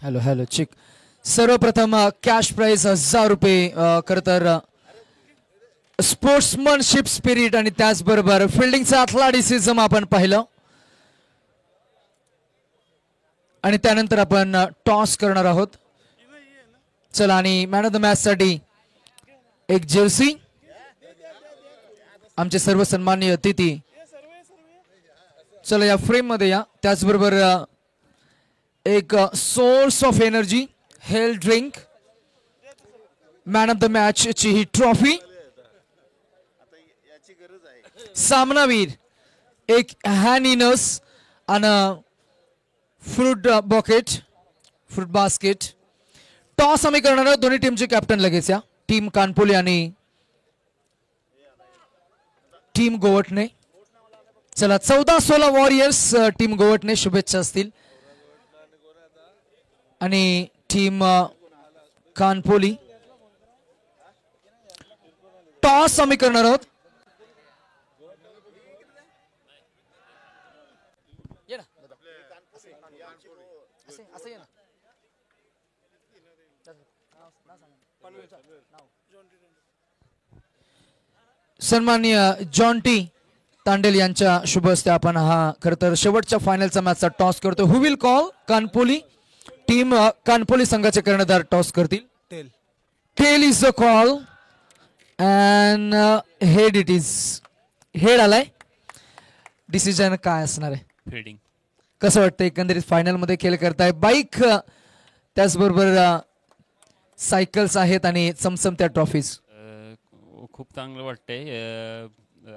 Hello hello चिक. सर्वप्रथम cash price 1000 रुपये. खरं तर स्पोर्ट्समनशिप स्पिरिट आणि त्याचबरोबर फिल्डिंगचा अथलेटिसिझम आपण पाहिलं. आणि त्यानंतर आपण टॉस करणार आहोत. चला आणि मॅन ऑफ द मॅच साठी एक जर्सी. आमचे सर्व सन्माननीय अतिथी चला या फ्रेम मध्ये या. त्याचबरोबर एक source of energy health drink, man of the match ची ही ट्रॉफी, सामनावीर एक हॅनिनस आणि fruit bouquet fruit basket. Toss आम्ही करणार आहोत. दोन्ही टीमचे कॅप्टन लगेच या. टीम कानपोली आणि टीम गोवटणे. चला 14-16 वॉरियर्स टीम गोवटणे शुभेच्छा असतील. आणि टीम कानपोली टॉस आम्ही करणार आहोत. सन्माननीय जॉन्टी तांडेल यांच्या शुभ हस्ते आपण हा खरं तर शेवटच्या फायनलचा मॅचचा टॉस करतो. Who will call? Kanpoli team Kanpoli संघाचे कर्णधार टॉस करतील. Tail is the call and head it is. Head आलाय. डिसिजन काय असणार आहे? फिल्डिंग. कसं वाटतं एकंदरीत फायनल मध्ये खेळ करताय? बाईक त्याचबरोबर सायकल्स आहेत आणि चमचमत्या ट्रॉफीज. खूप चांगलं वाटतंय.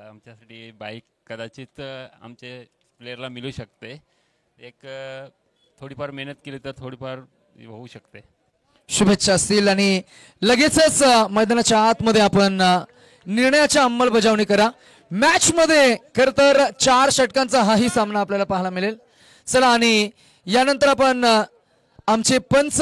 आमच्यासाठी बाईक कदाचित आमचे प्लेयरला मिळू शकते. एक थोडीफार मेहनत केली तर थोडीफार होऊ शकते. शुभेच्छा असतील. आणि लगेचच मैदानाच्या आतमध्ये आपण निर्णयाची अंमलबजावणी करा. मॅच मध्ये खर तर 4 षटकांचा हाही सामना आपल्याला पाहायला मिळेल. चला आणि यानंतर आपण आमचे पंच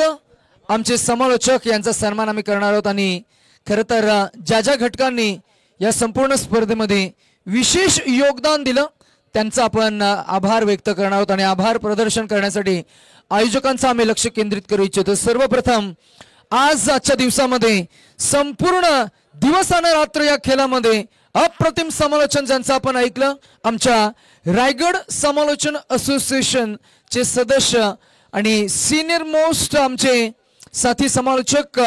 आमचे समालोचक यांचा सन्मान आम्ही करणार आहोत. आणि खरं तर ज्या ज्या घटकांनी या संपूर्ण स्पर्धेमध्ये विशेष योगदान दिलं त्यांचा आपण आभार व्यक्त करणार आहोत. आणि आभार प्रदर्शन करण्यासाठी आयोजकांचं आम्ही लक्ष केंद्रित करू इच्छितो. सर्वप्रथम आजच्या दिवसामध्ये संपूर्ण दिवस आणि रात्र या खेळामध्ये अप्रतिम समालोचन ज्यांचं आपण ऐकलं, आमच्या रायगड समालोचन असोसिएशन चे सदस्य आणि सिनियर मोस्ट आमचे साथी समालोचक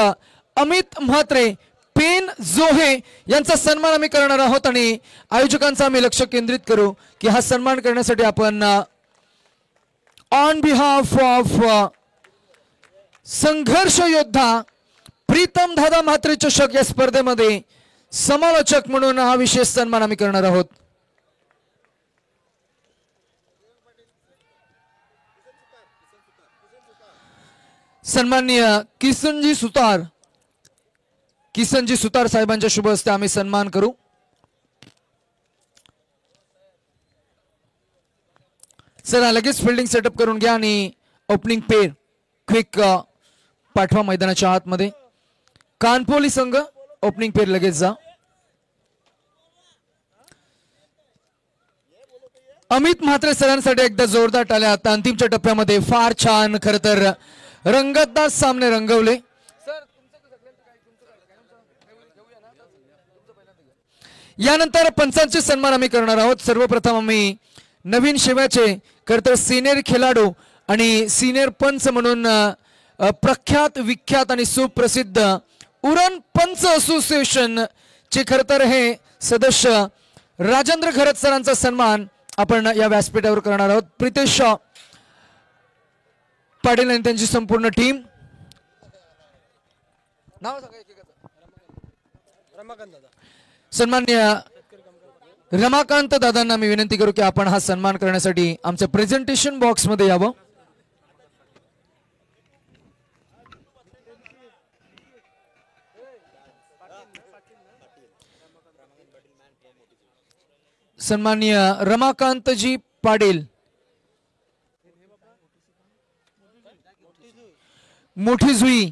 अमित म्हात्रे पेन जोहे यांचा सन्मान आम्ही करणार आहोत. आणि आयोजकांचा आम्ही लक्ष केंद्रित करू की हा सन्मान करण्यासाठी आपण ऑन बिहाफ ऑफ संघर्ष योद्धा प्रीतम दादा म्हात्रे चषक या स्पर्धेमध्ये समालोचक म्हणून हा विशेष सन्मान आम्ही करणार आहोत. सन्माननीय किसनजी सुतार साहेबांच्या शुभ हस्ते आम्ही सन्मान करू. चला लगेच फिल्डिंग सेटअप करून घ्या आणि ओपनिंग पेर क्विक पाठवा मैदानाच्या आतमध्ये. कानपोली संघ ओपनिंग पेर लगेच जा. अमित म्हात्रे सरांसाठी एकदा जोरदार टाळ्या. आता अंतिमच्या टप्प्यामध्ये फार छान खरं तर रंगतदार सामने रंगवले. यानंतर पंचांचे सन्मान आम्ही करणार आहोत. सर्वप्रथम आम्ही नवीन शिव्याचे खरंतर सिनियर खेळाडू आणि सिनियर पंच म्हणून प्रख्यात विख्यात आणि सुप्रसिद्ध उरण पंच असोसिएशन चे खरंतर हे सदस्य राजेंद्र खरत सरांचा सन्मान आपण या व्यासपीठावर करणार आहोत. प्रितेश पाटील आणि त्यांची संपूर्ण टीम. सन्माननीय रमाकांत दादांना मी विनंती करू की आपण हा सन्मान करण्यासाठी आमच्या प्रेझेंटेशन बॉक्स मध्ये यावं. सन्माननीय रमाकांतजी पाटील, मोठी जुई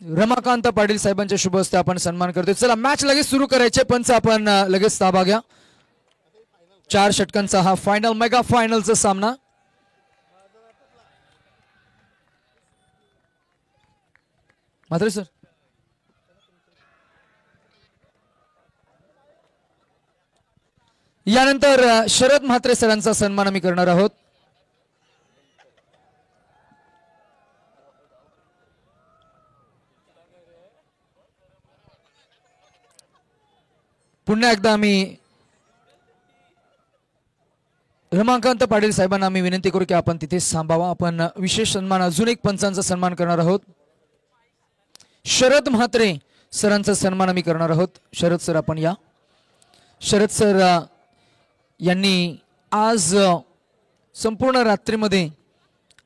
रमाकांत पाटील साहेबांच्या शुभ हस्ते आपण सन्मान करतोय. चला मॅच लगेच सुरू करायचे. पंच आपण लगेच ताबा घ्या. 4 षटकांचा हा फायनल मेगा फायनलचा सामना. मात्र सर यानंतर शरद म्हात्रे सरांचा सन्मान आम्ही करणार आहोत. पुन्हा एकदा आम्ही रमाकांत पाटील साहेबांना आम्ही विनंती करू की आपण तिथे थांबावा. आपण विशेष सन्मान अजून एक पंचांचा सन्मान करणार आहोत. शरद म्हात्रे सरांचा सन्मान आम्ही करणार आहोत. शरद सर आपण या. शरद सर यांनी आज संपूर्ण रात्रीमध्ये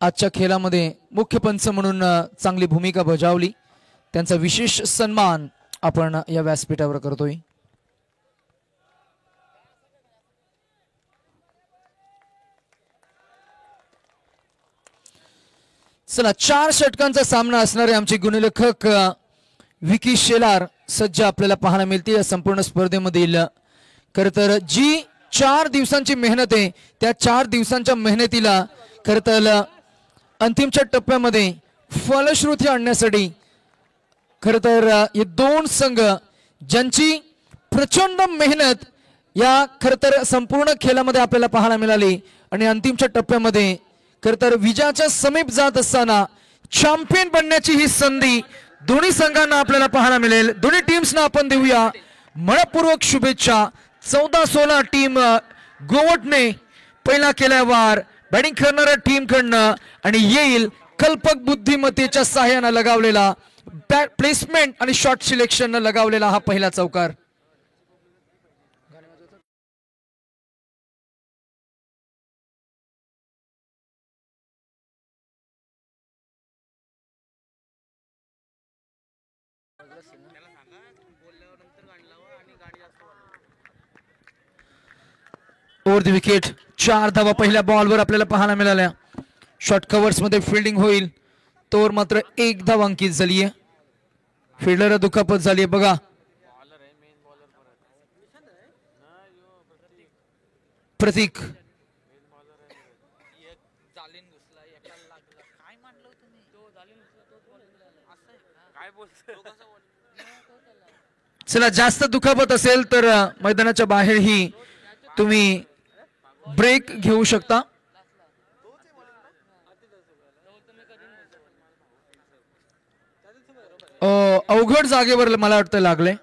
आजच्या खेळामध्ये मुख्य पंच म्हणून चांगली भूमिका बजावली. त्यांचा विशेष सन्मान आपण या व्यासपीठावर करतोय. चला 4 षटकांचा सामना असणारे आमचे गुणलेखक विकी शेलार सज्ज आपल्याला पाहायला मिळते या संपूर्ण स्पर्धेमधील. खर तर जी 4 दिवसांची मेहनत आहे त्या 4 दिवसांच्या मेहनतीला खर तर अंतिमच्या टप्प्यामध्ये फलश्रुती आणण्यासाठी खर तर हे 2 संघ ज्यांची प्रचंड मेहनत या खर तर संपूर्ण खेळामध्ये आपल्याला पाहायला मिळाली आणि अंतिमच्या टप्प्यामध्ये खर तर विजयाच्या समीप जात असताना चॅम्पियन बनण्याची ही संधी दोन्ही संघांना आपल्याला पाहायला मिळेल. दोन्ही टीम्सना आपण देऊया मनपूर्वक शुभेच्छा. 14-16 टीम गोवटने पहिला केल्यावर बॅटिंग करणाऱ्या टीम कडनं आणि येईल कल्पक बुद्धिमत्तेच्या सहाय्याने लगावलेला बॅट प्लेसमेंट आणि शॉट सिलेक्शन लगावलेला हा पहिला चौकार. ओव्हर द विकेट 4 धावा पहिल्या बॉलवर आपल्याला पाहायला मिळाल्या. शॉर्ट कव्हर्स मध्ये फिल्डिंग होईल तोवर मात्र 1 धाव अंकित झालीय. फिल्डर दुखापत झालीय बघा. प्रतीक चला जास्त दुखापत असेल तर मैदानाच्या बाहेरही तुम्ही ब्रेक घेऊ शकता. अवघड जागेवर मला वाटतं लागले.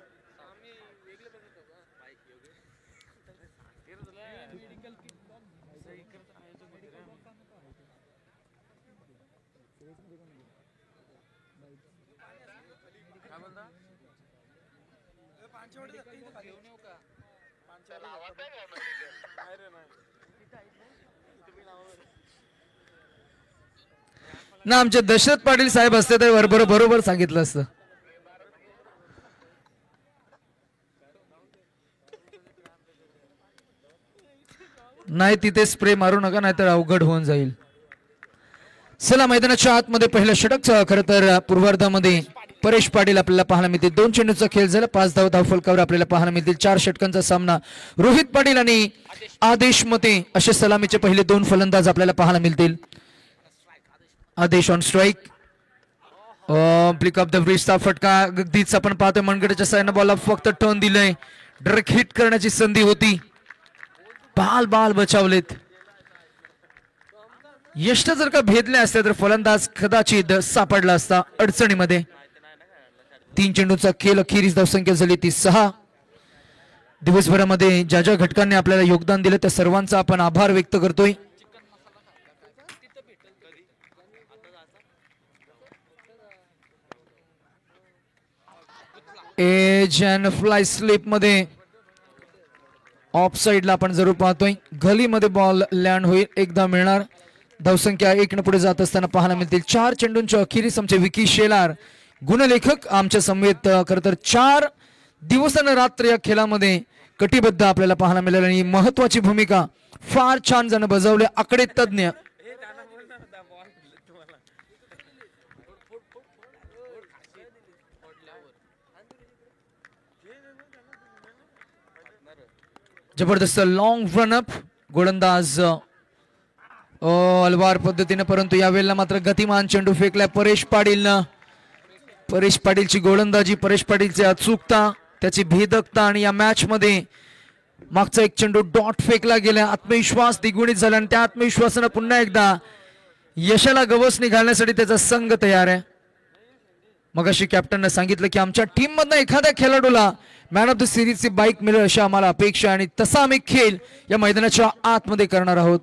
ना आमचे दशरथ पाटील साहेब असते तर बरोबर सांगितलं असतं. नाही तिथे स्प्रे मारू नका नाहीतर अवघड होऊन जाईल. चला मैदानाच्या आतमध्ये पहिलं षटक खरं तर पूर्वार्धामध्ये परेश पाटील आपल्याला पाहायला मिळतील. 2 चेंडूचा खेळ झाला 5 धाव धावफलकावर आपल्याला पाहायला मिळतील. 4 षटकांचा सामना. रोहित पाटील आणि आदेश मते असे सलामीचे पहिले 2 फलंदाज आपल्याला पाहायला मिळतील. Aadesh on strike. ब्लिक ऑफ द ब्रिजचा फटका अगदीच आपण पाहतोय मनगटाच्या साईडनं बॉलला फक्त टर्न दिलंय. डायरेक्ट हिट करण्याची संधी होती. बाल बचावलेत. यष्ट जर का भेदले असते तर फलंदाज कदाचित सापडला असता अडचणीमध्ये. 3 चेंडूचा खेळ अखेरीस धावसंख्या झाली ती 6. दिवसभरामध्ये ज्या घटकांनी आपल्याला योगदान दिलं त्या सर्वांचा आपण आभार व्यक्त करतोय. एज अँड फ्लाय स्लिप मध्ये ऑफ साइडला आपण जरूर पाहतोय. गलीमध्ये बॉल लँड होईल. एकदा मिळणार. धावसंख्या 1 न पुढे जात असताना पाहायला मिळतील. 4 चेंडूंच्या अखेरीस आमचे विकी शेलार गुणलेखक आमच्या समवेत खरं तर 4 दिवस आणि रात्र या खेळामध्ये कटिबद्ध आपल्याला पाहायला मिळेल आणि महत्वाची भूमिका फार छान जण बजावले. आकडे तज्ञ जबरदस्त लॉंग रनअप गोलंदाज अलवार पद्धतीने परंतु यावेळेला मात्र गतिमान चेंडू फेकलाय परेश पाटीलनं. परेश पाटीलची गोलंदाजी, परेश पाटीलची अचूकता, त्याची भेदकता आणि या मॅच मध्ये मागचा एक चेंडू डॉट फेकला गेला, आत्मविश्वास द्विगुणित झाला आणि त्या आत्मविश्वासानं पुन्हा एकदा यशाला गवसणी घालण्यासाठी त्याचा संघ तयार आहे. मगाशी कॅप्टनने सांगितलं की आमच्या टीम मधनं एखाद्या खेळाडूला मॅन ऑफ द सिरीजची बाईक मिळेल अशी आम्हाला अपेक्षा, आणि तसा आम्ही खेळ या मैदानाच्या आतमध्ये करणार आहोत.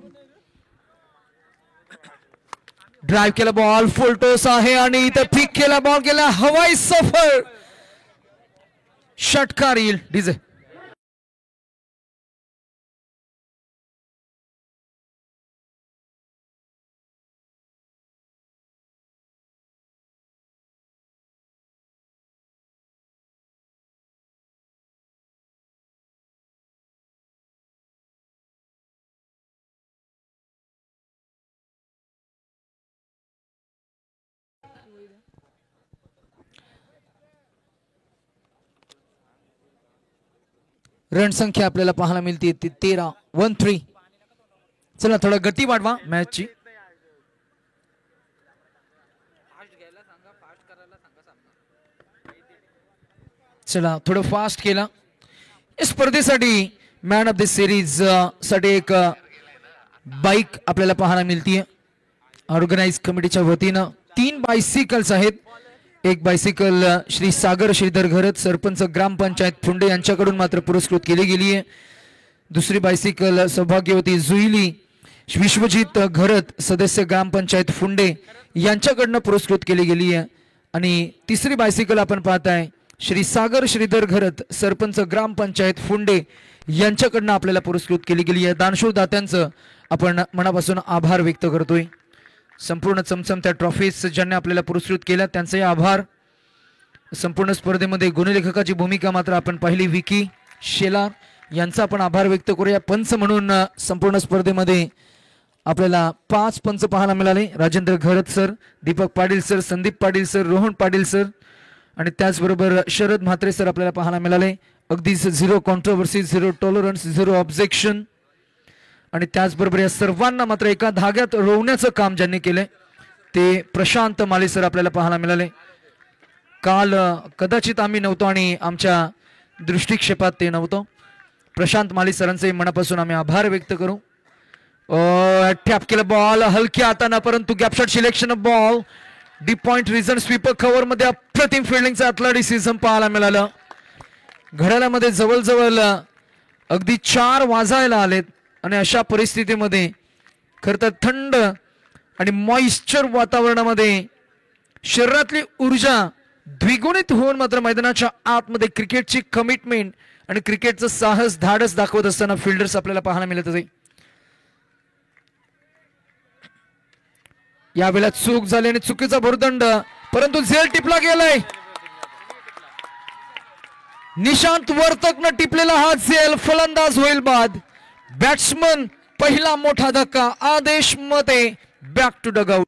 ड्राइव्ह केला बॉल, फुल टॉस आहे आणि इथे पिक केला बॉल, गेला हवाई सफर, षटकार येईल. डीजे रन संख्या आपल्याला पाहायला मिळते ती 13. चला थोडा गती वाढवा मॅचची. चला थोडं फास्ट केला. या स्पर्धेसाठी मॅन ऑफ द सिरीज साठी एक बाईक आपल्याला पाहायला मिळतीये ऑर्गनाइज कमिटीच्या वतीनं. 3 बायसिकल्स आहेत. एक बायसिकल श्री सागर श्रीधर घरत, सरपंच ग्रामपंचायत फुंडे यांच्याकडून मात्र पुरस्कृत केली गेली आहे. दुसरी बायसिकल सौभाग्यवती जुईली विश्वजित घरत, सदस्य ग्रामपंचायत फुंडे यांच्याकडनं पुरस्कृत केली गेली आहे. आणि तिसरी बायसिकल आपण पाहताय श्री सागर श्रीधर घरत, सरपंच ग्रामपंचायत फुंडे यांच्याकडनं आपल्याला पुरस्कृत केली गेली आहे. दानशूर दात्यांचं आपण मनापासून आभार व्यक्त करतोय. संपूर्ण चमचमत्या ट्रॉफीज ज्यांनी आपल्याला पुरस्कृत केल्या त्यांचे आभार. संपूर्ण स्पर्धेमध्ये गुणलेखकाची भूमिका मात्र आपण पाहिली, विकी शेलार यांचा आपण आभार व्यक्त करूया. पंच म्हणून संपूर्ण स्पर्धेमध्ये आपल्याला 5 पंच पाहायला मिळाले. Rajendra Gharat sir, Deepak Patil sir, Sandeep Patil sir, Rohan Patil sir आणि त्याचबरोबर शरद म्हात्रे सर आपल्याला पाहायला मिळाले. अगदीच 0 कॉन्ट्रोवर्सी, 0 टॉलरन्स, 0 ऑब्जेक्शन. आणि त्याचबरोबर या सर्वांना मात्र एका धाग्यात रोवण्याचं काम ज्यांनी केले ते प्रशांत माली सर आपल्याला पाहायला मिळाले. काल कदाचित आम्ही नव्हतो आणि आमच्या दृष्टिक्षेपात ते नव्हतं. प्रशांत माली सरांचे मनापासून आम्ही आभार व्यक्त करू. टॅप केला बॉल हलक्या हाताना, परंतु gap shot selection of ball, deep point region sweeper cover मध्ये अप्रतिम फिल्डिंगचा अथलेटिसिझम पाहायला मिळालं. घड्याळामध्ये जवळजवळ अगदी 4 वाजायला आलेत आणि अशा परिस्थितीमध्ये खरं तर थंड आणि मॉइश्चर वातावरणामध्ये शरीरातली ऊर्जा द्विगुणित होऊन मात्र मैदानाच्या आतमध्ये क्रिकेटची कमिटमेंट आणि क्रिकेटचं साहस धाडस दाखवत असताना फिल्डर्स आपल्याला पाहायला मिळत होते. यावेळेला चूक झाली आणि चुकीचा भुर्दंड, परंतु झेल टिपला गेलाय. निशांत वर्तकनं टिपलेला हा झेल फलंदाज होईल बाद. बॅट्समन पहिला मोठा धक्का, आदेश मते बॅक टू डगआउट.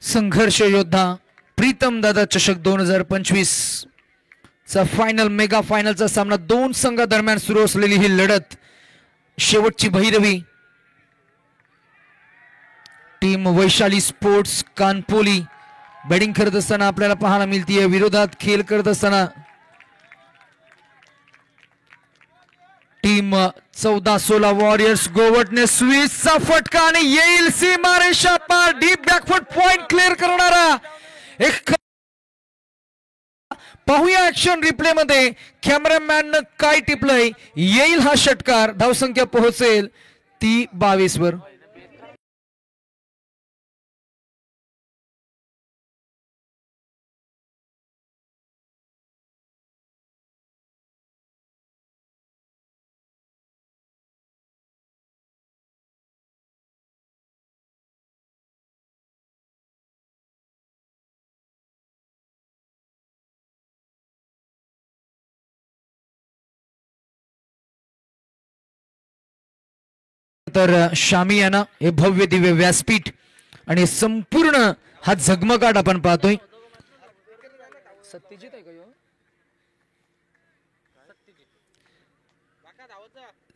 संघर्ष योद्धा प्रीतम दादा चषक 2025 चा फायनल, मेगा फायनलचा सामना. 2 संघादरम्यान सुरू असलेली ही लढत, शेवटची भैरवी. Team Vaishali sports Kanpoli batting करत असताना आपल्याला पाहायला मिळतीये. विरोधात खेळ करत असताना टीम 14-16 वॉरियर्स गोवटने स्विसचा फटका आणि येईल सीमारेषा पार. डीप बॅकफुट पॉइंट क्लिअर करणारा एक. पाहूया ऍक्शन रिप्ले मध्ये कॅमेरामॅन काय टिपलंय. येईल हा षटकार. धावसंख्या पोहोचेल ती 22 वर. तर शामियाना हे भव्य दिव्य व्यासपीठ आणि संपूर्ण हा झगमगाट आपण पाहतोय. सत्यजित आहे का ह्यो?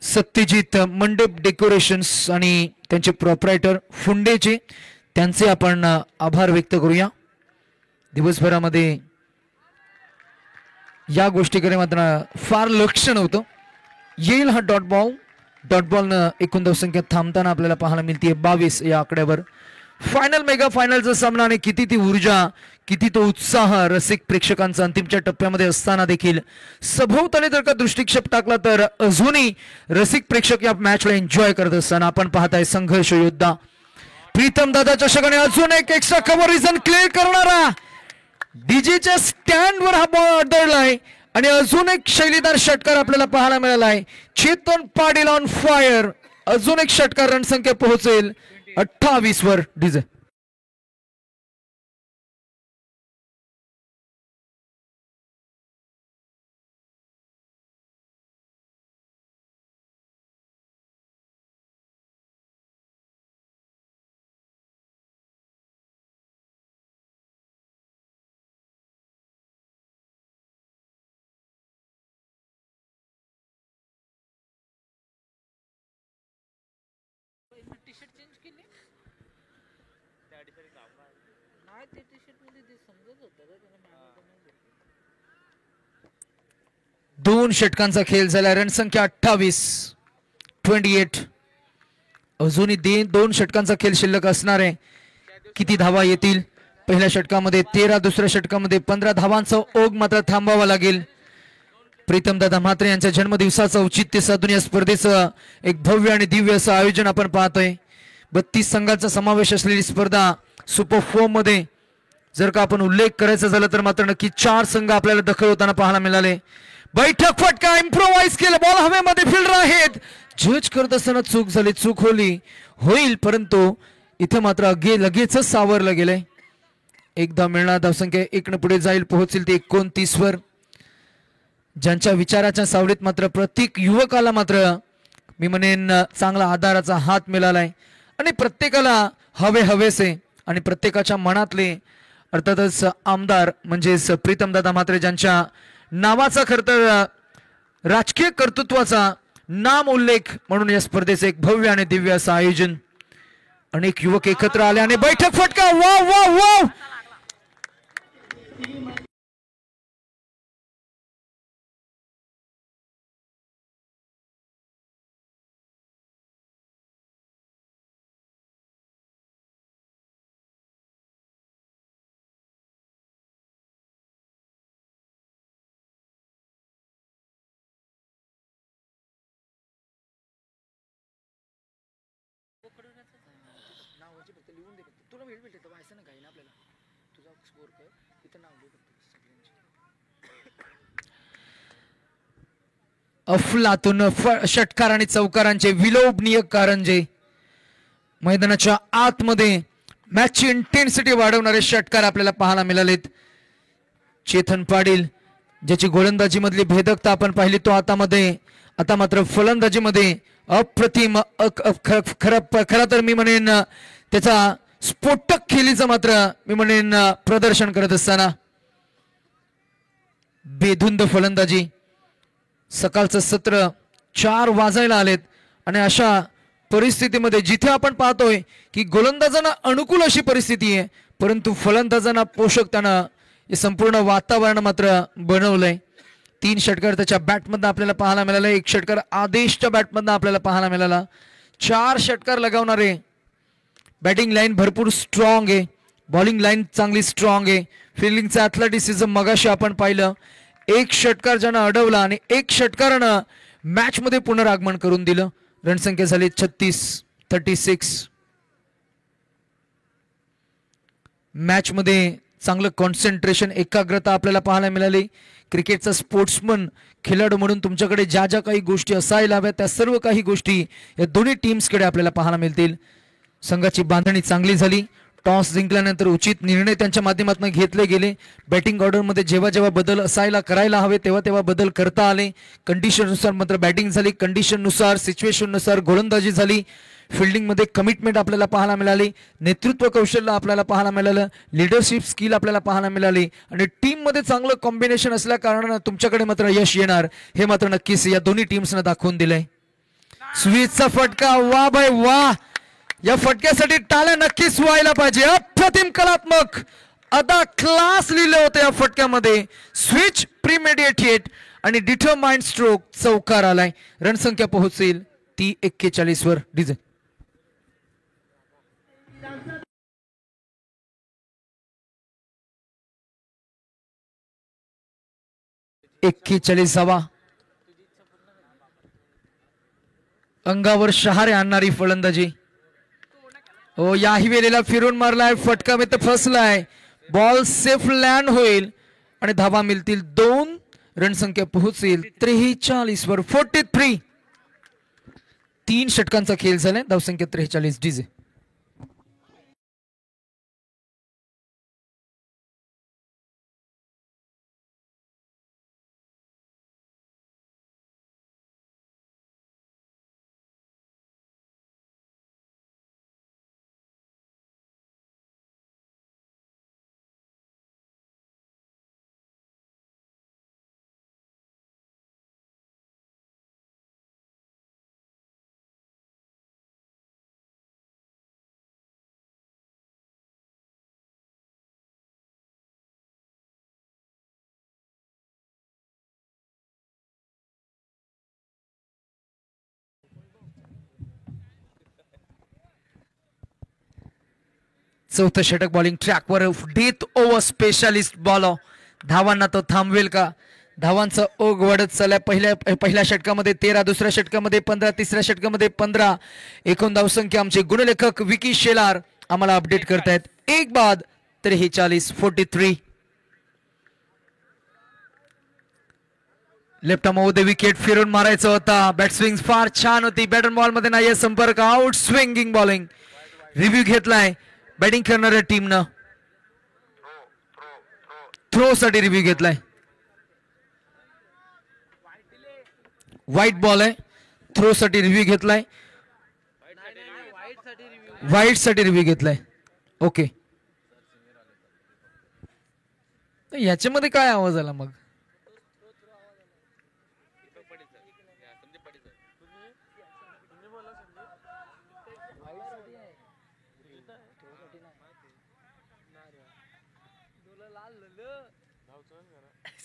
सत्यजित मंडप डेकोरेशन्स आणि त्यांचे प्रोप्रायटर फुंडेचे त्यांचे आपण आभार व्यक्त करूया. दिवसभरामध्ये या गोष्टीकडे मात्र फार लक्ष नव्हतं. येईल हा डॉट बॉलनं एकूण धावसंख्या थांबताना आपल्याला पाहायला मिळते 22 या आकड्यावर. फायनल मेगा फायनलचा सामना आणि किती ती ऊर्जा, किती तो उत्साह रसिक प्रेक्षकांचा अंतिमच्या टप्प्यामध्ये असताना देखील सभोवताली जर का दृष्टिक्षेप टाकला तर अजूनही रसिक प्रेक्षक या मॅचला एन्जॉय करत असताना आपण पाहताय संघर्ष योद्धा प्रीतम दादा चषकाने अजून एक एक्स्ट्रा कव्हर रिझन क्लिअर करणारा डीजेच्या स्टँडवर हा बॉल आदळलाय आणि अजून एक शैलीदार षटकार आपल्याला पाहायला मिळाला आहे. Chetan Patil on fire. अजून एक षटकार रणसंख्या पोहोचेल 28 वर. डीजे दोन षटकांचा खेळ झाला. रणसंख्या 28. अजूनही दोन षटकांचा खेळ शिल्लक असणार आहे. किती धावा येतील? पहिल्या षटकामध्ये 13, दुसऱ्या षटकामध्ये 15 धावांचा ओघ मात्र थांबावा लागेल. प्रीतमदादा म्हात्रे यांच्या जन्मदिवसाचं औचित्य साधून या स्पर्धेचं एक भव्य आणि दिव्य असं आयोजन आपण पाहतोय. 32 संघांचा समावेश असलेली स्पर्धा सुपर 4 मध्ये जर का आपण उल्लेख करायचा झाला तर मात्र नक्की 4 संघ आपल्याला दखल होताना पाहायला मिळाले. बैठक फटका इम्प्रोवाइज केलं. बॉल हवेमध्ये फिल्डर आहेत. जज करत असताना चूक झाली, चूक होईल परंतु इथं मात्र लगेचच सावरलं गेलंय. एकदा मिळणार धावसंख्या 1 पुढे जाईल, पोहोचेल ते 29 वर. ज्यांच्या विचाराच्या सावलीत मात्र प्रत्येक युवकाला मात्र मी म्हणेन चांगला आधाराचा हात मिळालाय आणि प्रत्येकाला हवेसे आणि प्रत्येकाच्या मनातले अर्थातच आमदार म्हणजेच प्रीतमदादा म्हात्रे ज्यांच्या नावाचा खर तर राजकीय कर्तृत्वाचा नाम उल्लेख म्हणून या स्पर्धेचे एक भव्य आणि दिव्य असं आयोजन. अनेक युवक एकत्र आले आणि बैठक फटका. Wow wow wow. अफलातून षटकार आणि चौकारांचे विलोभनीय कारंजे. मैदानाच्या आतमध्ये मॅचची इंटेन्सिटी वाढवणारे षटकार आपल्याला पाहायला मिळालेत. चेतन पाटील ज्याची गोलंदाजी मधली भेदकता आपण पाहिली तो आता मात्र फलंदाजी मध्ये अप्रतिम खरं तर मी म्हणेन त्याचा स्फोटक खेळीचं मात्र मी म्हणेन प्रदर्शन करत असताना बेधुंद फलंदाजी. सकाळचं सत्र 4 वाजायला आलेत आणि अशा परिस्थितीमध्ये जिथे आपण पाहतोय की गोलंदाजांना अनुकूल अशी परिस्थिती आहे परंतु फलंदाजांना पोषक त्यानं हे संपूर्ण वातावरण मात्र बनवलंय. 3 षटकार त्याच्या बॅटमधनं आपल्याला पाहायला मिळाला. 1 षटकार आदेशच्या बॅटमधनं आपल्याला पाहायला मिळाला. 4 षटकार लगावणारे. बॅटिंग लाईन भरपूर स्ट्रॉंग आहे, बॉलिंग लाईन चांगली स्ट्रॉंग आहे. फिल्डिंगचं ॲथलेटिसिझम मगाशी आपण पाहिलं. 1 षटकार ज्यानं अडवला आणि 1 षटकारानं मॅच मध्ये पुनरागमन करून दिलं. रणसंख्या झाली 36. मॅच मध्ये चांगलं कॉन्सन्ट्रेशन, एकाग्रता आपल्याला पाहायला मिळाली. क्रिकेटचा स्पोर्ट्समन खेळाडू म्हणून तुमच्याकडे ज्या ज्या काही गोष्टी असायला हव्या त्या सर्व काही गोष्टी या दोन्ही टीम्सकडे आपल्याला पाहायला मिळतील. संघाची बांधणी चांगली झाली. टॉस जिंकल्यानंतर उचित निर्णय त्यांच्या माध्यमातून घेतले गेले. बॅटिंग ऑर्डरमध्ये जेव्हा जेव्हा बदल करायला हवे तेव्हा तेव्हा बदल करता आले. कंडिशननुसार मात्र बॅटिंग झाली, कंडिशननुसार सिच्युएशननुसार गोलंदाजी झाली. फिल्डिंगमध्ये कमिटमेंट आपल्याला पाहायला मिळाली, नेतृत्व कौशल्य आपल्याला पाहायला मिळालं, लिडरशिप स्किल आपल्याला पाहायला मिळाली आणि टीममध्ये चांगलं कॉम्बिनेशन असल्या कारणानं तुमच्याकडे मात्र यश येणार हे मात्र नक्कीच या दोन्ही टीम्सनं दाखवून दिलंय. स्वीचचा फटका, वा बाय वा, या फटक्यासाठी टाळ्या नक्कीच व्हायला पाहिजे. अप्रतिम कलात्मक अदा, क्लास लिहिले होते या फटक्यामध्ये. स्विच, प्रीमेडिएट आणि डिटरमाइंड स्ट्रोक चौकार आलाय. रणसंख्या पोहोचेल ती 41 वर. डीजे 41 अंगावर शहारे आणणारी फलंदाजी. हो, याही वेळेला फिरून मारलाय, फटका मित्र फसलाय. बॉल सेफ लँड होईल आणि धावा मिळतील 2. रणसंख्या पोहोचेल 43 वर. 43. 3 षटकांचा खेळ झालाय. धावसंख्या 43. डीजे चौथं षटक बॉलिंग ट्रॅकवर. Death over specialist bowler. धावांना तो थांबवेल का? धावांचा ओघ वाढत चाललाय. पहिल्या षटकामध्ये 13, दुसऱ्या षटकामध्ये 15, तिसऱ्या षटकामध्ये 15. एकूण धावसंख्या आमचे गुणलेखक विकी शेलार आम्हाला अपडेट करतायत. एक बाद 43. 43. लेफ्ट मध्ये विकेट फिरून मारायचा होता. बॅट स्विंग फार छान होती. बॅट बॉल मध्ये नाही संपर्क. Out swinging bowling. रिव्ह्यू घेतलाय बॅटिंग करणाऱ्या टीमनं. थ्रो साठी रिव्ह्यू घेतलाय. व्हाईट बॉल आहे. थ्रो साठी रिव्ह्यू घेतलाय. व्हाईट साठी रिव्ह्यू घेतलाय. ओके, याच्यामध्ये काय आवाज आला मग?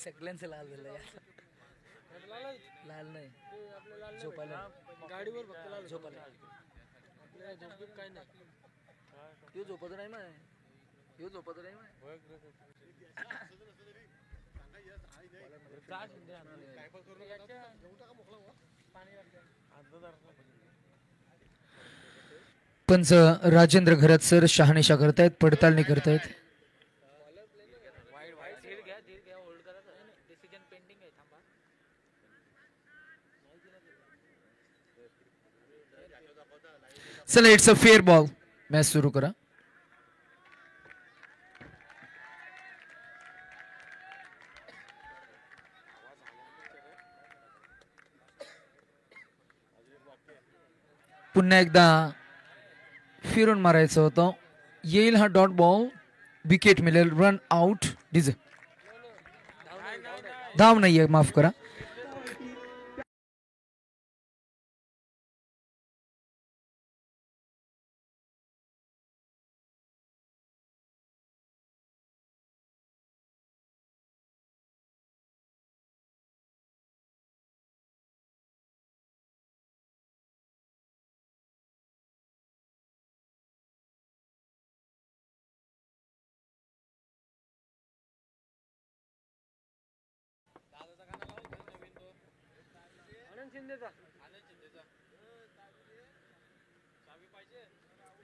सगळ्यांचं लाल झालं. लाल नाही, झोपायला गाडीवर फक्त झोपायला. काय नाही, ह्यो झोपत नाही माय, ह्यो झोपत नाही माय. पंच राजेंद्र घरात सर शहानिशा करतायत, पडताळणी करतायत. चला, it's a fair ball. Match सुरू करा. पुन्हा एकदा फिरून मारायचं होतं. येईल हा डॉट बॉल. विकेट मिळेल. Run out. डीजे धाव नाहीये, माफ करा.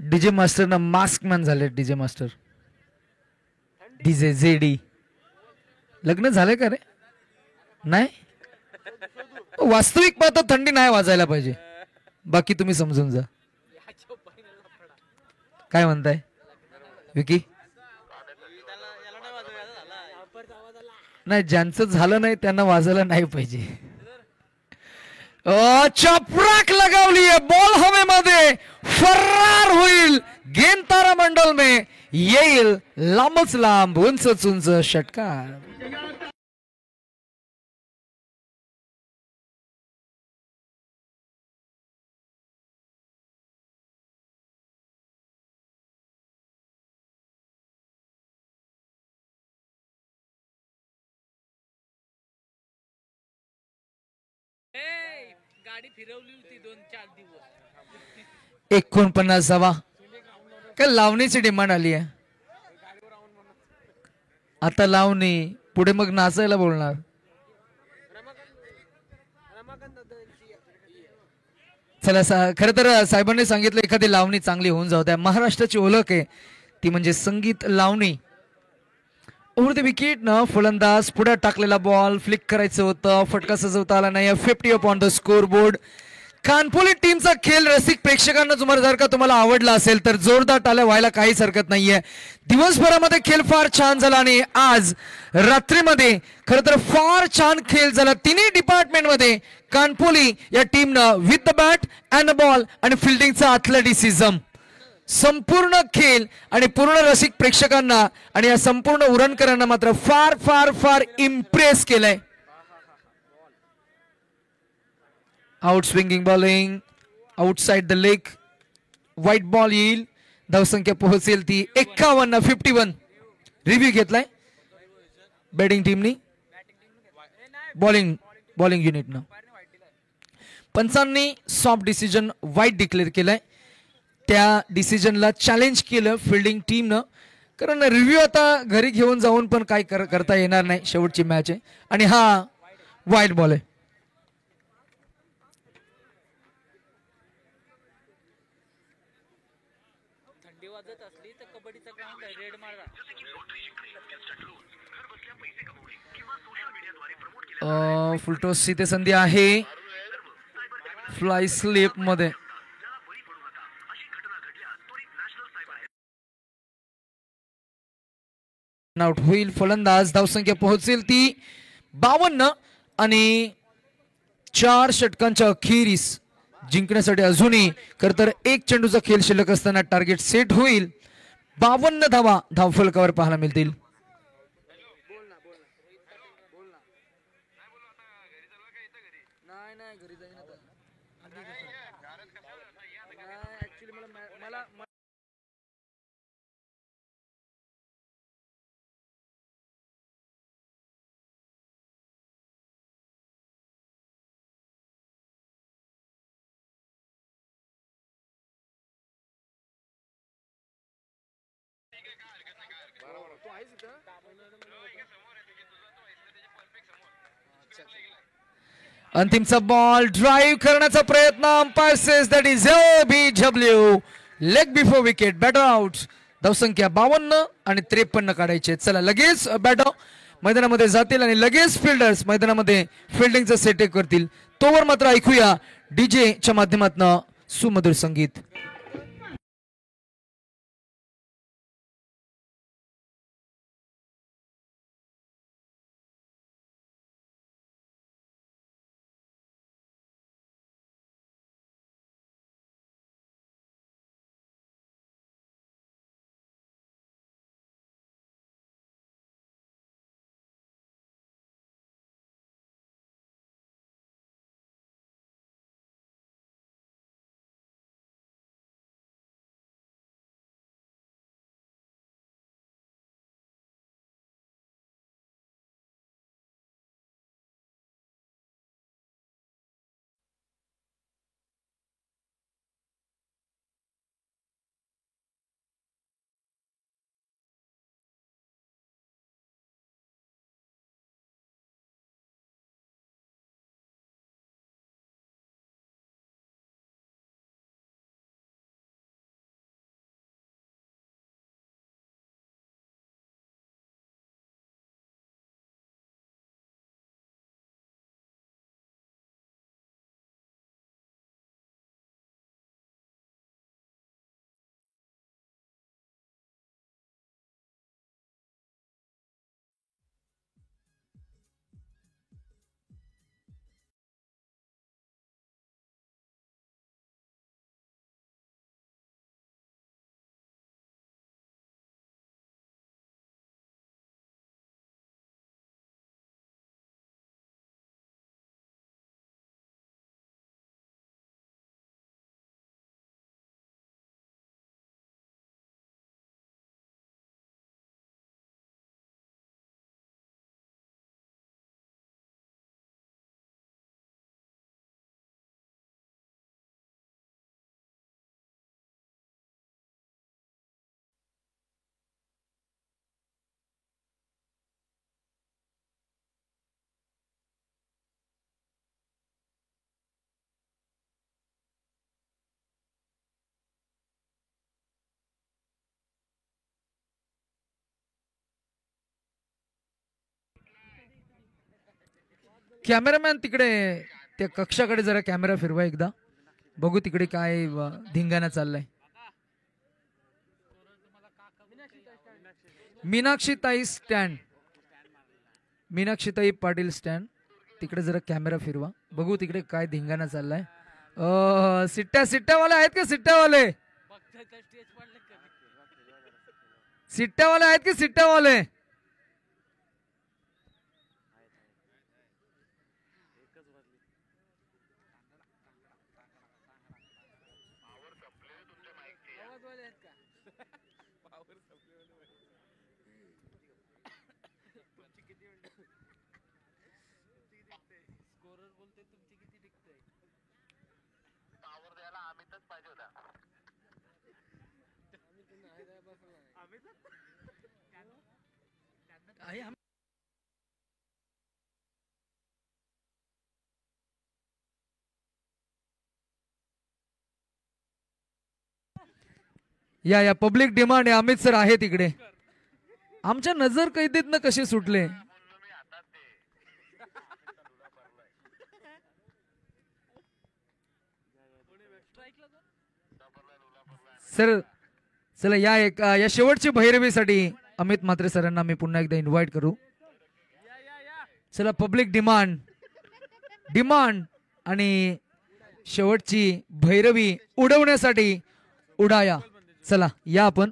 डीजे मास्टर ना मास्क मॅन झाले. DJ master, DJ JD. लग्न झालंय का रे? नाही, वास्तविक पाहता थंडी नाही वाजायला पाहिजे. बाकी तुम्ही समजून जा. काय म्हणताय? विकी नाही, ज्यांचं झालं नाही त्यांना वाजायला नाही पाहिजे. चपराक लगावली है, बॉल हवेमध्ये फरार होईल. गेंद तारा मंडल में येईल लांबच लांब, उंचच उंच षटकार. गाडी फिरवली होती 2-4 दिवस. 49 काय लावणीची डिमांड आली आहे आता. लावणी पुढे मग नाचायला बोलणार. चला खरं तर साहेबांनी सांगितलं एखादी लावणी चांगली होऊन जाऊ द्या. महाराष्ट्राची ओळख आहे ती म्हणजे संगीत लावणी. ओव्हर द विकेट न फलंदाज पुढे टाकलेला बॉल फ्लिक करायचं होतं, फटका सजवता आला नाही. 50 upon the score board. Kanpoli टीमचा खेळ रसिक प्रेक्षकांना जर का तुम्हाला आवडला असेल तर जोरदार टाळ्या व्हायला काहीच हरकत नाहीये. दिवसभरामध्ये खेळ फार छान झाला आणि आज रात्रीमध्ये खरं तर फार छान खेळ झाला. तिन्ही डिपार्टमेंटमध्ये कानपोली या टीमनं with the bat and the ball आणि फिल्डिंगचा ॲथलेटिसिझम संपूर्ण खेळ आणि पूर्ण रसिक प्रेक्षकांना आणि या संपूर्ण उरणकरांना मात्र फार फार फार इम्प्रेस केलंय. Out swinging bowling outside the leg, white ball येईल. धावसंख्या पोहोचेल ती 51. रिव्ह्यू घेतलाय बॅटिंग टीमनी, बॉलिंग युनिटनं. पंचांनी सॉफ्ट डिसिजन वाईट डिक्लेअर केलाय. त्या डिसिजनला चॅलेंज केलं फिल्डिंग टीमनं, कारण रिव्ह्यू आता घरी घेऊन जाऊन पण काय करता येणार नाही. शेवटची मॅच आहे आणि हा वाईट बॉल आहे. थंडी वाजत असली तर कबड्डीचा ग्राउंड आहे, रेड मारा. फुलटॉसची ते संधी आहे फ्लाय स्लिप मध्ये. आउट होईल फलंदाज. धावसंख्या पोहोचेल ती 52 आणि 4 षटकांच्या अखेरीस जिंकण्यासाठी अजूनही खर तर एक चेंडूचा खेळ शिल्लक असताना टार्गेट सेट होईल. 52 धावा धावफलकावर पाहायला मिळतील. अंतिमचा बॉल ड्राईव्ह करण्याचा प्रयत्न. Umpire says that is BW leg before wicket. Batter out. धावसंख्या 52 आणि 53 काढायचे. चला लगेच बॅटर मैदानामध्ये जातील आणि लगेच फिल्डर्स मैदानामध्ये फिल्डिंगचं सेटअप करतील. तोवर मात्र ऐकूया DJ च्या माध्यमातून सुमधुर संगीत. कॅमेरामॅन तिकडे त्या कक्षाकडे जरा कॅमेरा फिरवा एकदा, बघू तिकडे काय धिंगाणा चाललाय. मीनाक्षीताई स्टँड, मीनाक्षीताई पाटील स्टँड, तिकडे जरा कॅमेरा फिरवा, बघू तिकडे काय धिंगाणा चाललाय. सिट्ट्यावाले आहेत का? सिट्ट्यावाले आहेत की सिट्ट्यावाले? या पब्लिक डिमांड आहे. अमित सर आहे तिकडे. आमच्या नजर कैदेतनं कसे सुटले. सर चला या शेवटच्या भैरवीसाठी अमित म्हात्रे सरांना मी पुन्हा एकदा इन्व्हाइट करू. चला पब्लिक डिमांड आणि शेवटची भैरवी उडवण्यासाठी उडाया. चला या आपण.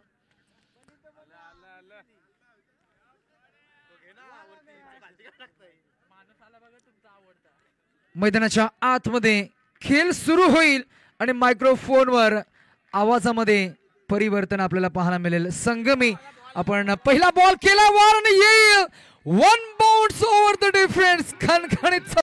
मैदानाच्या आतमध्ये खेळ सुरू होईल आणि मायक्रोफोनवर आवाजामध्ये परिवर्तन आपल्याला पाहायला मिळेल. संगमी आपण पहिला बॉल केला वर आणि येईल. One bounds over the defence. खणखणीत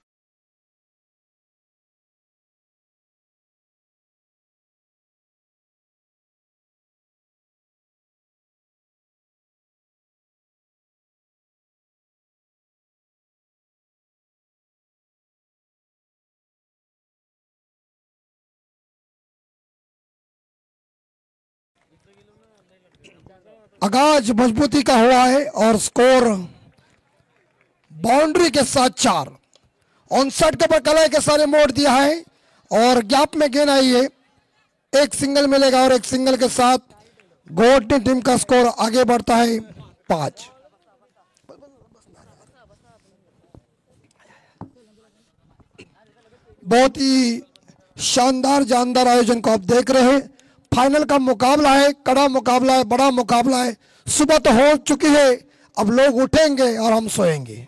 आगाज मजबूती का हुआ है और स्कोर बाउंड्री के साथ 4. ऑन साइड के ऊपर कलाई के सारे मोड़ दिया है और गैप में गेंद आई है. एक सिंगल मिलेगा और एक सिंगल के साथ गोल्डन टीम का स्कोर आगे बढ़ता है 5. बहुत ही शानदार जानदार आयोजन को आप देख रहे हैं. फाइनल का मुकाबला है, कड़ा मुकाबला है, बड़ा मुकाबला है. सुबह तो हो चुकी है, अब लोग उठेंगे और हम सोएंगे.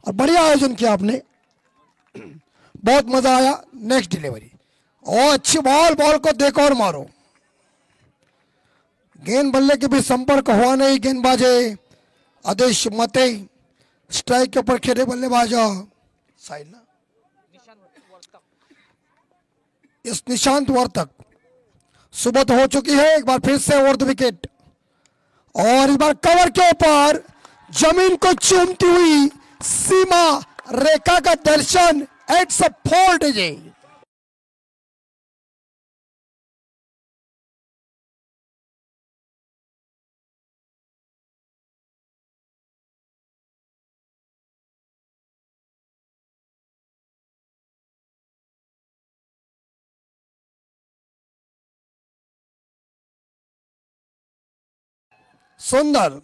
और बढ़िया आयोजन किया आपने, बहुत मजा आया. नेक्स्ट डिलीवरी और अच्छी बॉल को देखो और मारो. गेंद बल्ले के भी संपर्क हुआ नहीं. गेंदबाजे आदेश मते स्ट्राइक के ऊपर खेले बल्लेबाज साइड ना इस निशांत वर्तक. सुबह तो हो चुकी है, एक बार फिर से ओवर द विकेट और इस बार कवर के ऊपर जमीन को चूमती हुई सीमा रेखा का दर्शन. एट्स अ 4 डीजे. सुंदर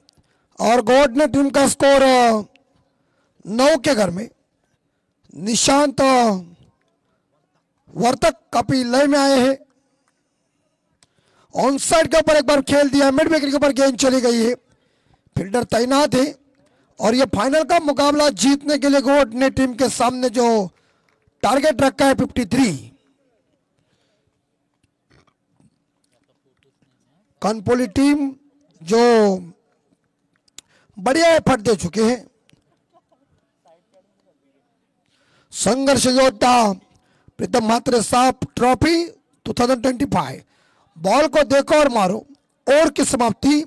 और गॉड ने टीम का स्कोर 9 के घर में. निशांत वर्तक काफी लय में आए हैं. ऑन साइड के ऊपर एक बार खेल दिया, मिड विकेट के ऊपर गेंद चली गई है. फील्डर तैनात है और ये फाइनल का मुकाबला जीतने के लिए गॉड ने टीम के सामने जो टारगेट रखा है 53. कानपोली टीम जो बढ़िया एफर्ट दे चुके हैं. संघर्ष योद्धा प्रीतम म्हात्रे साहब ट्रॉफी 2025. बॉल को देखो और मारो. ओवर की समाप्ति,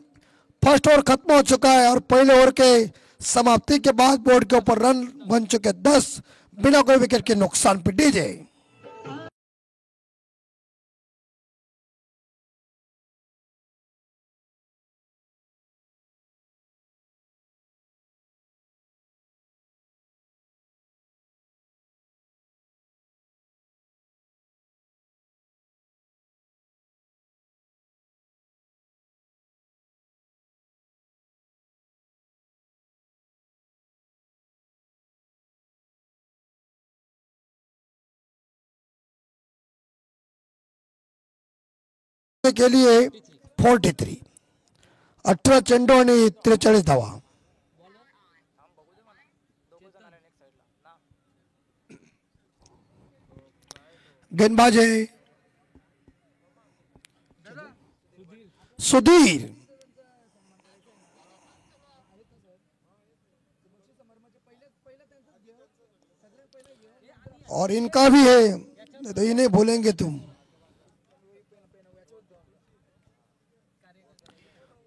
फर्स्ट ओवर खत्म हो चुका है और पहले ओवर के समाप्ति के बाद बोर्ड के ऊपर रन बन चुके 10 बिना कोई विकेट के नुकसान पे. डीजे के लिए 43. 18 चेंडू आणि 43 धावा. गेंदबाज आहे सुधीर. और इनका भी है, नहीं तो इन्हें भूलेंगे तुम.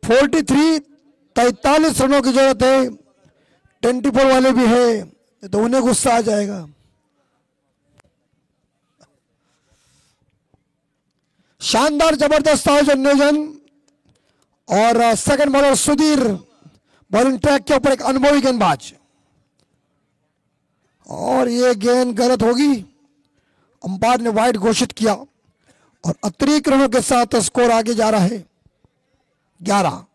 43 रनों की जरूरत है. 24 वाले भी है, नहीं तो उन्हें गुस्सा आ जाएगा. शानदार जबरदस्त आयोजन नियोजन. और second bowler Sudhir bowling track के ऊपर एक अनुभवी गेंदबाज. और ये गेंद गलत होगी. अंपायर ने वाइड घोषित किया और अतिरिक्त रनों के साथ स्कोर आगे जा रहा है 11.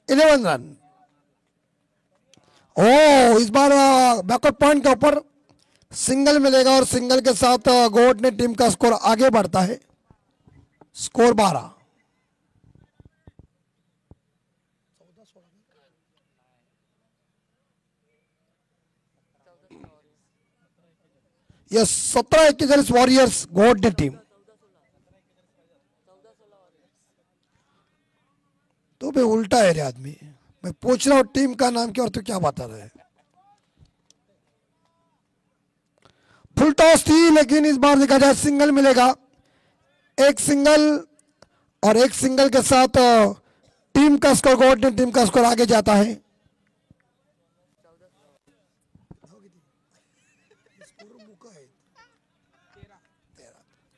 Eleven run. ओ इस बार बैकवर्ड पॉइंट के ऊपर सिंगल मिलेगा और सिंगल के साथ गोट ने टीम का स्कोर आगे बढ़ता है. स्कोर 12. यस 17-41 वॉरियर्स गोट ने टीम. तो भाई उल्टा है रे आदमी. मैं पूछ रहा हूं टीम का नाम क्या और तो क्या बता रहा है. फुल टॉस थी लेकिन इस बार देखा जाए सिंगल मिलेगा. एक सिंगल और एक सिंगल के साथ टीम का स्कोर गोट ने टीम का स्कोर आगे जाता है.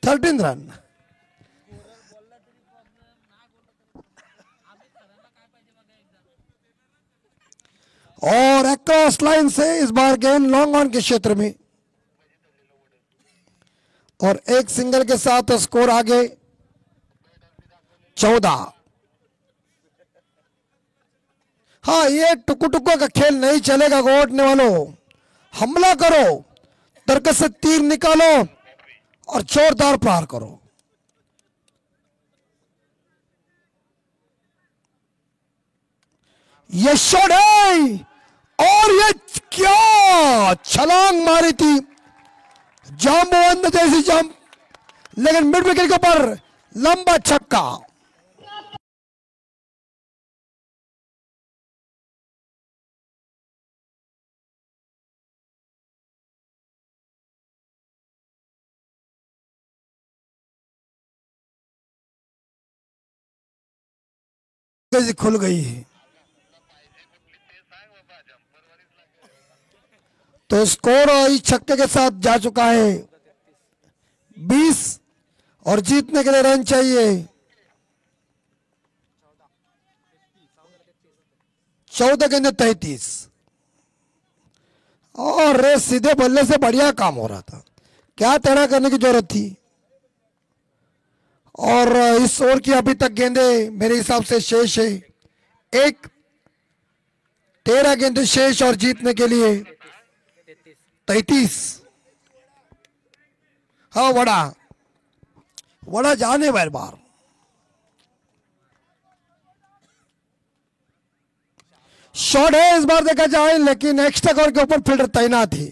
13 रन. और अक्रॉस लाइन से इस बार गेंद लॉन्ग ऑन के क्षेत्र में और एक सिंगल के साथ स्कोर आगे 14. हाँ ये टुकु टुकु का खेल नहीं चलेगा. गोटने वालों हमला करो, तरकस से तीर निकालो और जोरदार प्रहार करो. ये शॉट है और ये क्या छलांग मारी थी. जाम्बुवंत जैसी जंप, लेकिन मिड विकेट के ऊपर लंबा छक्का. खुल गई है तो स्कोर इस छक्के के साथ जा चुका है 20 और जीतने के लिए रन चाहिए 14 गेंद 33. और रे सीधे बल्ले से बढ़िया काम हो रहा था. क्या टेढ़ा करने की जरूरत थी. और इस ओवर की अभी तक गेंदे मेरे हिसाब से शेष है 13 गेंदे शेष और जीतने के लिए 33. हाँ वड़ा जाने बार बार. शॉट है इस बार देखा जाए लेकिन एक्स्ट्रा कवर के ऊपर फील्डर तैनात थी.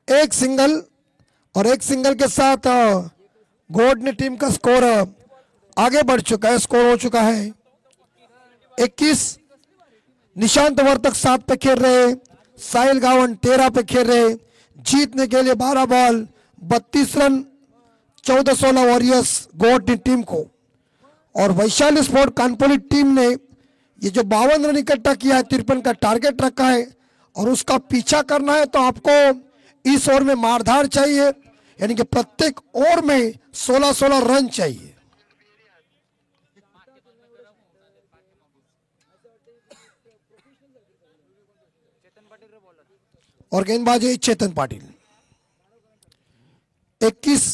एक सिंगल और एक सिंगल के साथ गोड ने टीम का स्कोर आगे बढ़ चुका है. स्कोर हो चुका है 21. निशांत वर्तक 7 पे खेल रहे, साहिल गावन 13 पे खेल रहे. जीतने के लिए 12 बॉल 32 रन 14-16 वॉरियर्स गोड ने टीम को. और वैशाली स्पोर्ट कानपुरी टीम ने ये जो 52 रन इकट्ठा किया है 53 का टारगेट रखा है और उसका पीछा करना है. तो आपको इस ओवर में मारधार चाहिए, यानी कि प्रत्येक ओवर में 16-16 रन चाहिए. और गेंदबाजी चेतन पाटिल 21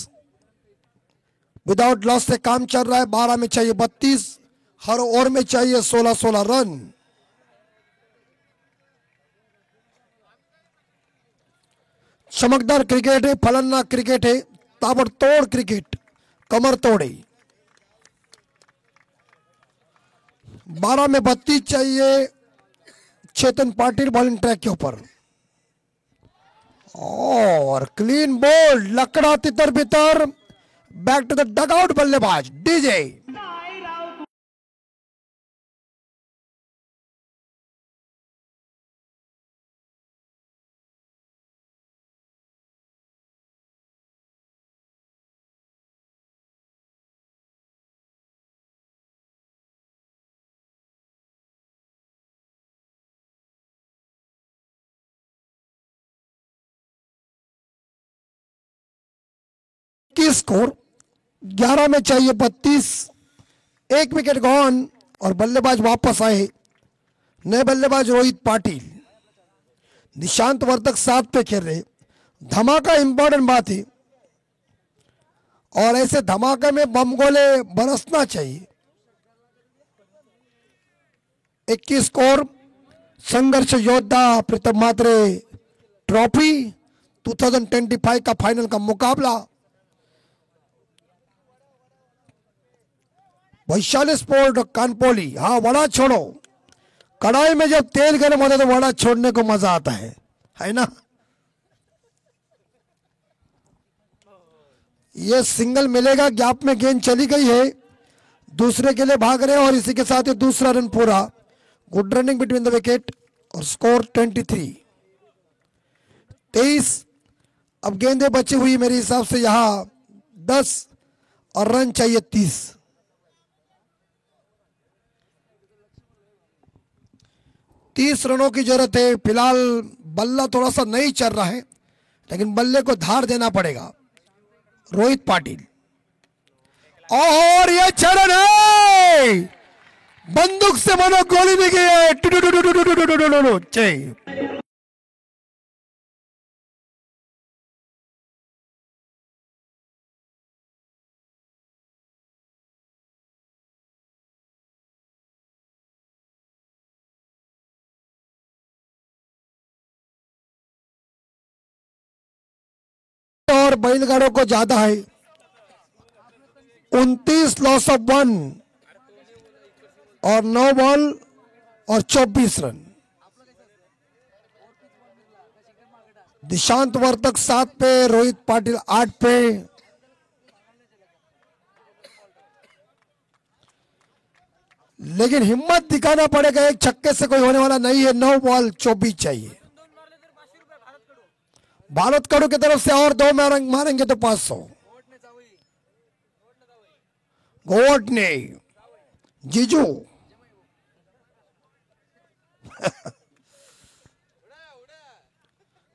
विदाउट लॉस से काम चल रहा है। 12 में चाहिए 32, हर ओवर में चाहिए 16-16 रन। चमकदार क्रिकेट है, फलंदाज क्रिकेट है, ताबड़तोड़ क्रिकेट, कमर तोड़े। 12 में 32 चाहिए चेतन पाटिल बॉलिंग ट्रैक के ऊपर। और क्लीन बोल्ड, लकड़ा तितर बितर, बैक टू द डगआउट बल्लेबाज डीजे। की स्कोर 11 में चाहिए 32, 1 विकेट गॉन और बल्लेबाज वापस आए नए बल्लेबाज रोहित पाटिल। निशांत वर्तक 7 पे खेल रहे। धमाका इंपॉर्टेंट बात है और ऐसे धमाके में बम गोले बरसना चाहिए। 21 स्कोर। संघर्ष योद्धा प्रीतम मात्रे ट्रॉफी 2025 का फाइनल का मुकाबला वैशाली स्पोर्ट कानपोली। हाँ, वड़ा छोड़ो। कढ़ाई में जब तेल गर्म होता है तो वड़ा छोड़ने को मजा आता है ना। ये सिंगल मिलेगा, गैप में गेंद चली गई है, दूसरे के लिए भाग रहे हैं और इसी के साथ ही दूसरा रन पूरा। Good running between the wicket और स्कोर 23। अब गेंदें बची हुई मेरे हिसाब से यहां 10 और रन चाहिए 30। 30 रनों की जरूरत है। फिलहाल बल्ला थोड़ा सा नहीं चल रहा है लेकिन बल्ले को धार देना पड़ेगा रोहित पाटिल। और ये चरण है, बंदूक से मानो गोली भी गई है। और बैलगाड़ों को ज्यादा है। 29 लॉस ऑफ 1 और 9 बॉल और 24 रन। निशांत वर्तक 7 पे, रोहित पाटिल 8 पे। लेकिन हिम्मत दिखाना पड़ेगा, एक छक्के से कोई होने वाला नहीं है। 9 बॉल 24 चाहिए। भारत कड़ू की तरफ से और 2 मारेंगे तो 500। गोट ने जीजू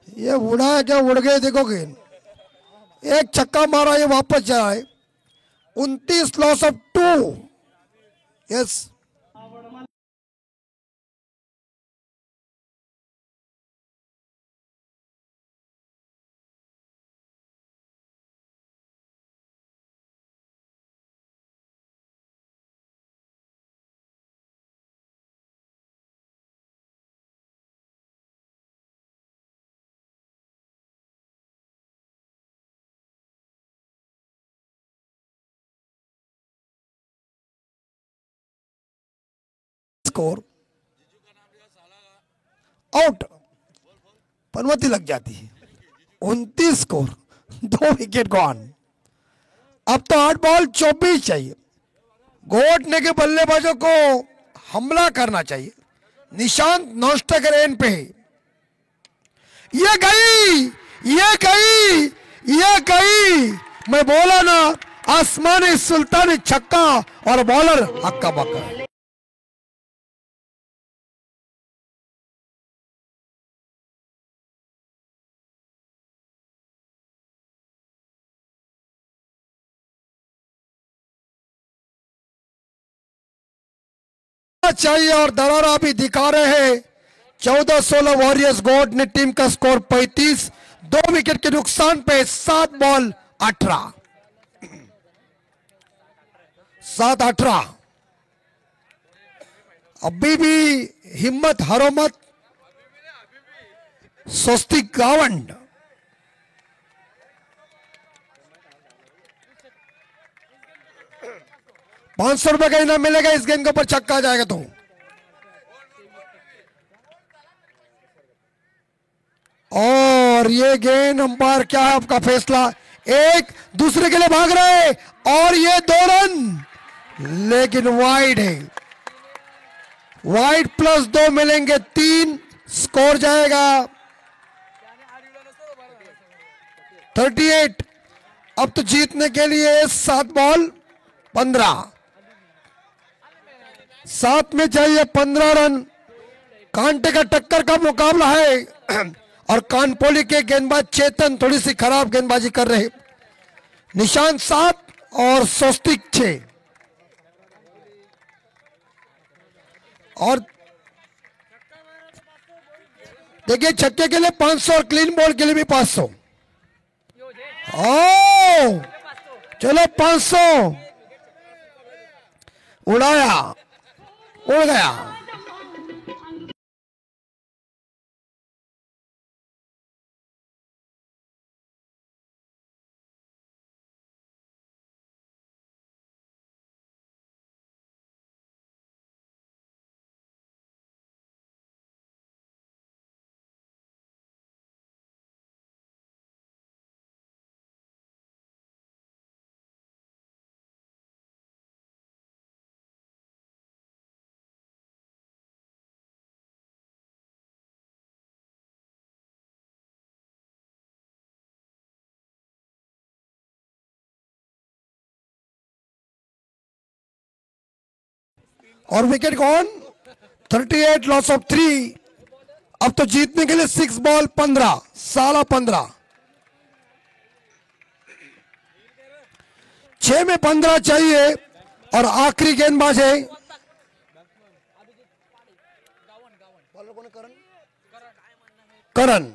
ये उड़ा है क्या? उड़ गए देखोगे। एक छक्का मारा, ये वापस जा है। 29 loss of 2। Yes, score out, पनवती लग जाती है। 29 स्कोर, 2 विकेट गॉन। अब तो 8 बॉल 24 चाहिए। घोटने के बल्लेबाजों को हमला करना चाहिए। निशांत नौस्टकर एन पे है। ये गई, ये गई, ये गई। मैं बोला ना, आसमानी सुल्तानी छक्का और बॉलर हक्का बक्का। चाहिए और दरारा भी दिखा रहे हैं। 14-16 वॉरियर्स गोड ने टीम का स्कोर 35। 2 विकेट के नुकसान पे 7 बॉल 18। 7-18। अभी भी हिम्मत हारो मत, स्वस्तिक गावंड। ₹500 का इनाम मिलेगा इस गेंद के ऊपर छक्का आ जाएगा तो। और ये गेंद अंपायर क्या है आपका फैसला? एक दूसरे के लिए भाग रहे और ये 2 रन लेकिन वाइड है। वाइड +2 मिलेंगे 3, स्कोर जाएगा 38। अब तो जीतने के लिए 7 बॉल 15, 7 में चाहिए 15 रन। कांटे का टक्कर का मुकाबला है और कानपोली के गेंदबाज चेतन थोड़ी सी खराब गेंदबाजी कर रहे। निशान 7 और स्वस्तिक 6। और देखिए छक्के के लिए 500 और क्लीन बॉल के लिए भी 500। ओ चलो 500 उड़ाया, उड़ गया। और विकेट कौन? 38 loss of 3। अब तो जीतने के लिए 6 बॉल 15, साला 15। 6 में 15 चाहिए और आखिरी गेंदबाज है करण।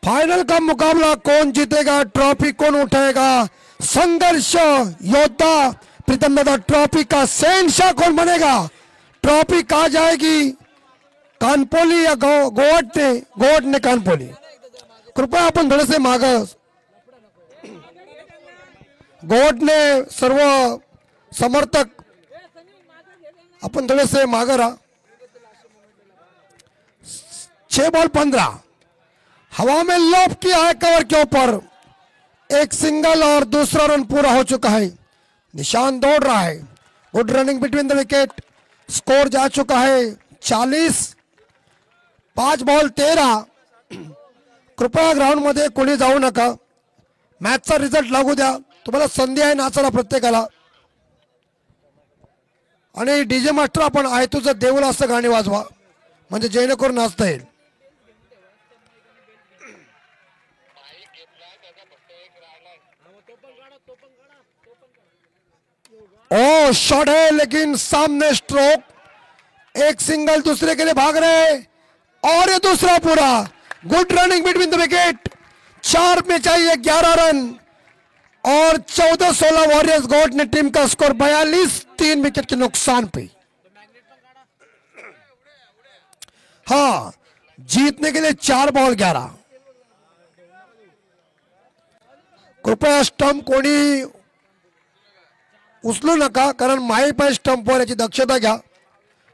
फाइनल का मुकाबला कौन जीतेगा, ट्रॉफी कौन उठाएगा? संघर्ष योद्धा प्रीतम दादा ट्रॉफी का शहंशाह कौन बनेगा? ट्रॉफी कहा जाएगी कानपोली या गोवट ने कानपोली? कृपया आपण थोडेसे माग, गोवट ने सर्व समर्थक अपन थोडेसे माग रहा। 6 बॉल 15, हवा में लॉप किया है कवर के ऊपर। एक सिंगल और दूसरा रन पूरा हो चुका है। निशान दौड़ रहा है। Good running between the wicket. Score जा चुका है 40। 5 बॉल 13। कृपया ग्राउंड मध्ये कोणी जाऊ नका। मॅचचा रिझल्ट लागू द्या। तुम्हाला संधी आहे नाचायला प्रत्येकाला। आणि डीजे मास्टर आपण आहे तुझं देऊळ असं गाणी वाजवा, म्हणजे जेणेकरून नाचता येईल। ओ शॉट है लेकिन सामने स्ट्रोक। एक सिंगल दूसरे के लिए भाग रहे और ये दूसरा पूरा। Good running between the wicket. 4 में चाहिए 11 रन और 14-16 वॉरियर्स गोट ने टीम का स्कोर 42, 3 विकेट के नुकसान पे। हाँ, जीतने के लिए 4 बॉल 11। कृपया स्टंप कोणी उचलू नका, कारण माईक आहे स्टंपवर, याची दक्षता घ्या।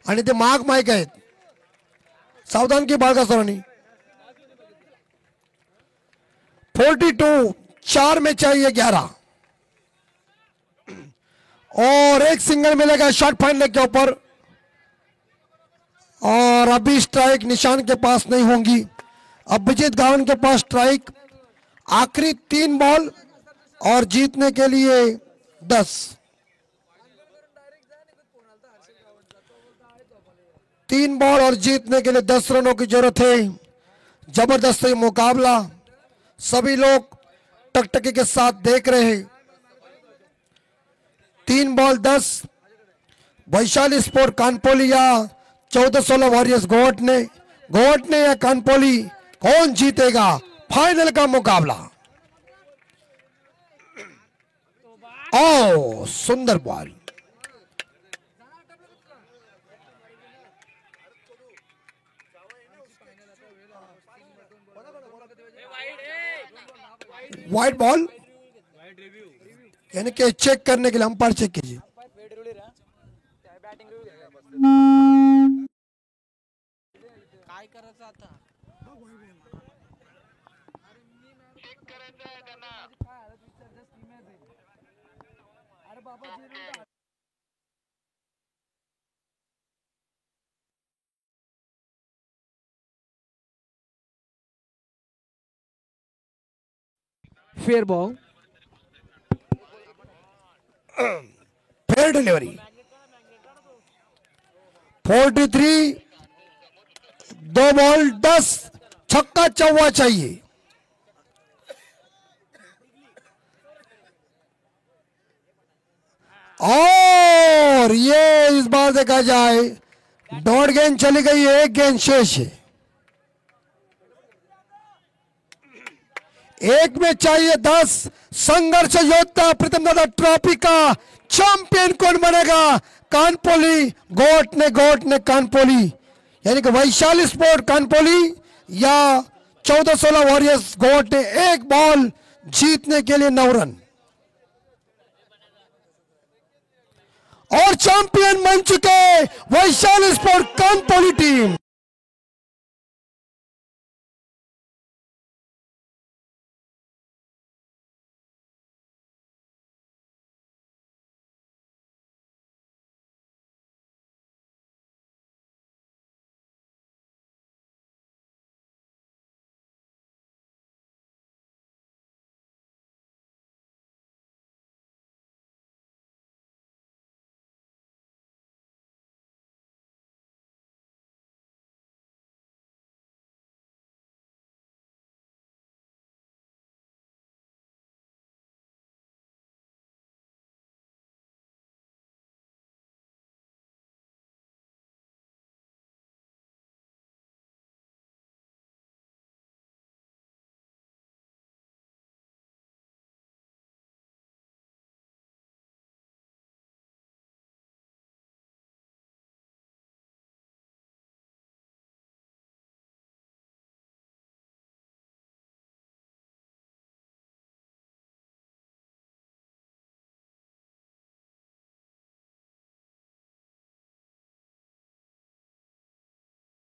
आणि ते माग माईक आहेत, सावधान की बाळगा सरांनी। 42, 4 में चाहिए 11 और एक सिंगल मिलेगा शॉट फाइनल के ऊपर। और अभी स्ट्राइक निशान के पास नहीं होंगी। अभिजीत गावन के पास स्ट्राइक। आखिरी 3 बॉल और जीतने के लिए 10। 3 बॉल और जीतने के लिए 10 रनों की जरूरत है। जबरदस्त मुकाबला, सभी लोग टकटकी के साथ देख रहे हैं। 3 बॉल 10। वैशाली स्पोर्ट कानपोली या 14-16 वॉरियर्स गोवट ने या कानपोली, कौन जीतेगा फाइनल का मुकाबला? ओ सुंदर बॉल। वाइड बॉल, यानी कि चेक करने के लिए अंपायर चेक कीजिए। काय करायचं आता? Fair ball, fair delivery. 43, 2 ball 10, छक्का चौवा चाहिए। और ये इस बार देखा जाए डॉट गेंद चली गई है, एक गेंद शेष है। एक में चाहिए 10। संघर्ष योद्धा प्रीतम दादा ट्रॉफी का चैंपियन कौन बनेगा? कानपोली गोट ने कानपोली, यानी कि वैशाली स्पोर्ट कानपोली या 14-16 वॉरियर्स गोट ने एक बॉल जीतने के लिए 9 रन। और चैंपियन बन चुके वैशाली स्पोर्ट कानपोली टीम।